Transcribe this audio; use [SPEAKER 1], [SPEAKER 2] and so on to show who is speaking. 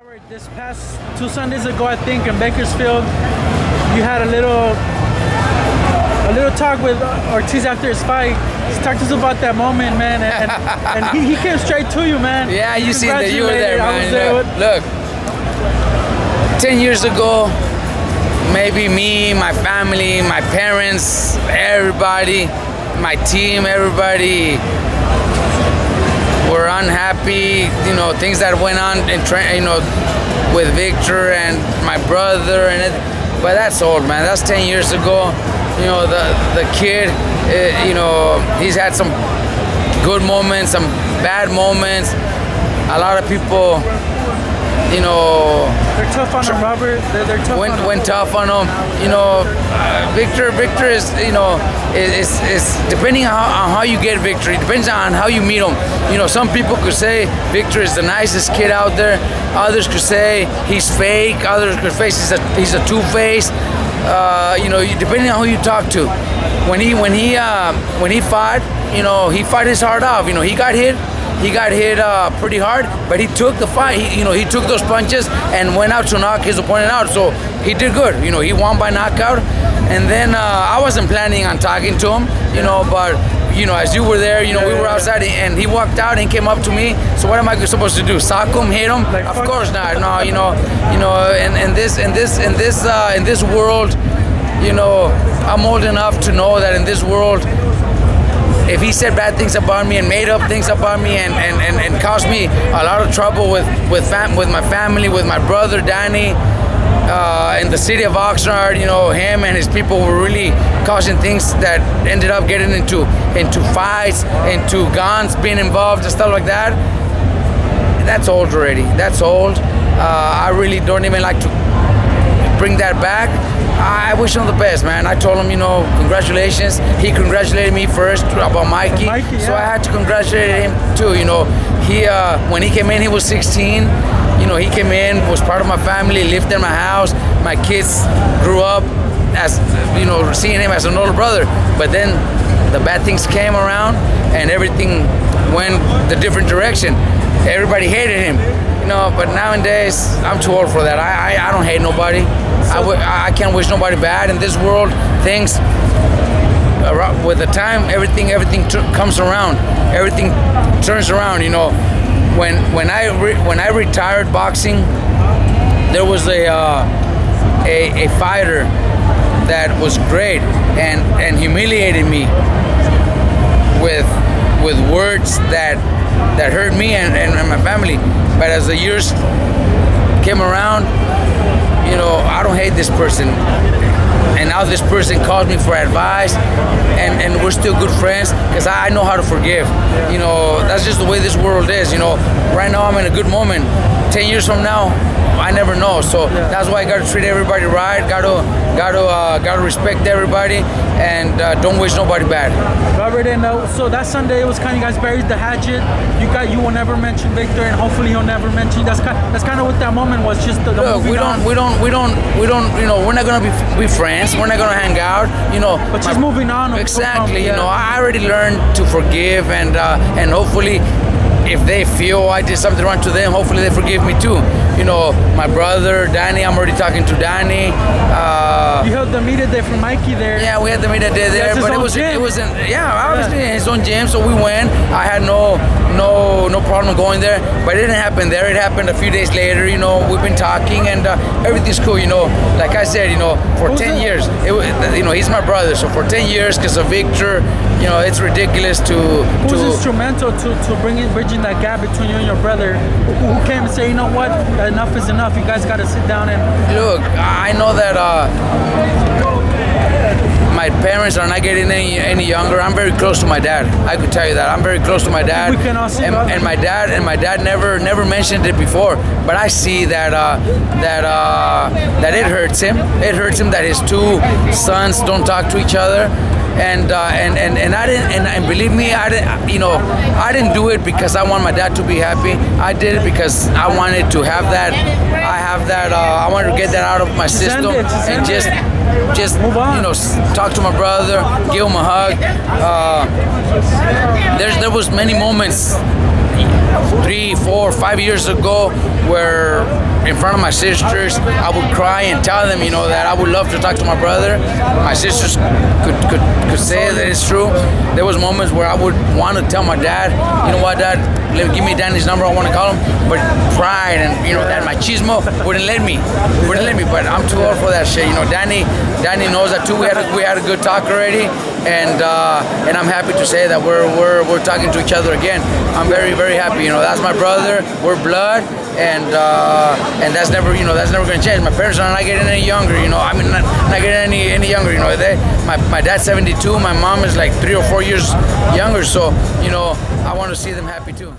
[SPEAKER 1] Robert, this past 2 Sundays ago, I think in Bakersfield, you had a little talk with Ortiz after his fight. Just talk to us about that moment, man. And he came straight to you, man.
[SPEAKER 2] Yeah,
[SPEAKER 1] He
[SPEAKER 2] you seen that you were there,
[SPEAKER 1] congratulated.
[SPEAKER 2] man. Look, 10 years ago, maybe me, my family, my parents, everybody, my team, everybody were unhappy. You know, things that went on in with Victor and my brother and it. But that's old, man. That's 10 years ago. You know, the kid, he's had some good moments, some bad moments. A lot of people,
[SPEAKER 1] they're tough on him, Robert. They're tough on him.
[SPEAKER 2] Went tough on him. Victor is, is depending on how you get Victor. It depends on how you meet him. Some people could say Victor is the nicest kid out there. Others could say he's fake. Others could say he's a two-face. Depending on who you talk to. When he fought, he fought his heart off. He got hit. He got hit pretty hard, but he took the fight. He took those punches and went out to knock his opponent out. So he did good. He won by knockout. And then I wasn't planning on talking to him, but as you were there, we were outside, and he walked out and came up to me. So what am I supposed to do? Sock him, hit him? Of course not. No, in this world, I'm old enough to know that in this world, if he said bad things about me and made up things about me and caused me a lot of trouble with my family, with my brother Danny, in the city of Oxnard, him and his people were really causing things that ended up getting into fights, into guns being involved and stuff like that. That's old already. That's old. I really don't even like to bring that back. I wish him the best, man. I told him, congratulations. He congratulated me first about Mikey, so I had to congratulate him too. He when he came in, he was 16. He came in, was part of my family, lived in my house. My kids grew up as, seeing him as an older brother. But then the bad things came around and everything went the different direction. Everybody hated him, but nowadays I'm too old for that. I don't hate nobody. I can't wish nobody bad in this world. Things, with the time, everything comes around. Everything turns around, When I retired boxing, there was a fighter that was great and humiliated me with words that hurt me and my family. But as the years came around, I don't hate this person. And now this person calls me for advice, and we're still good friends because I know how to forgive. That's just the way this world is. Right now I'm in a good moment. 10 years from now, I never know. So that's why I got to treat everybody right. Got to respect everybody, and don't wish nobody bad.
[SPEAKER 1] Robert, and so that Sunday it was kind of, you guys buried the hatchet. You will never mention Victor, and hopefully he'll never mention you. That's kind of what that moment was. Just the
[SPEAKER 2] look, we don't. We're not gonna be friends. We're not gonna hang out.
[SPEAKER 1] But she's moving on.
[SPEAKER 2] Exactly. I already learned to forgive, and hopefully, if they feel I did something wrong to them, hopefully they forgive me too. My brother Danny, I'm already talking to Danny.
[SPEAKER 1] You held the media day for Mikey there.
[SPEAKER 2] Yeah, we had the media day there, but it wasn't. Yeah, obviously in his own gym, so we went. I had no problem going there, but it didn't happen there. It happened a few days later. We've been talking, and everything's cool. Like I said, for 10 years, he's my brother. So for 10 years, because of Victor, it's ridiculous to.
[SPEAKER 1] Who's instrumental to bridging that gap between you and your brother? Who came and say, you know what, enough is enough. You guys got to sit down and
[SPEAKER 2] look. I know that my parents are not getting any younger. I'm very close to my dad. I could tell you that. I'm very close to my dad.
[SPEAKER 1] We can all see
[SPEAKER 2] and my dad never mentioned it before. But I see that it hurts him. It hurts him that his two sons don't talk to each other. And I didn't, and believe me, I didn't do it because I want my dad to be happy. I did it because I wanted to have that. I wanted to get that out of my system and just
[SPEAKER 1] move on.
[SPEAKER 2] Talk to my brother, give him a hug. There was many moments 3, 4, 5 years ago where in front of my sisters, I would cry and tell them, that I would love to talk to my brother. My sisters could say that it's true. There was moments where I would want to tell my dad, you know what, Dad, give me Danny's number, I want to call him. But pride and that machismo wouldn't let me. But I'm too old for that shit. Danny knows that too. We had a good talk already, and I'm happy to say that we're talking to each other again. I'm very, very happy. That's my brother. We're blood, and that's never going to change. My parents are not getting any younger. I mean, not getting any younger. My dad's 72. My mom is like 3 or 4 years younger. So I want to see them happy too.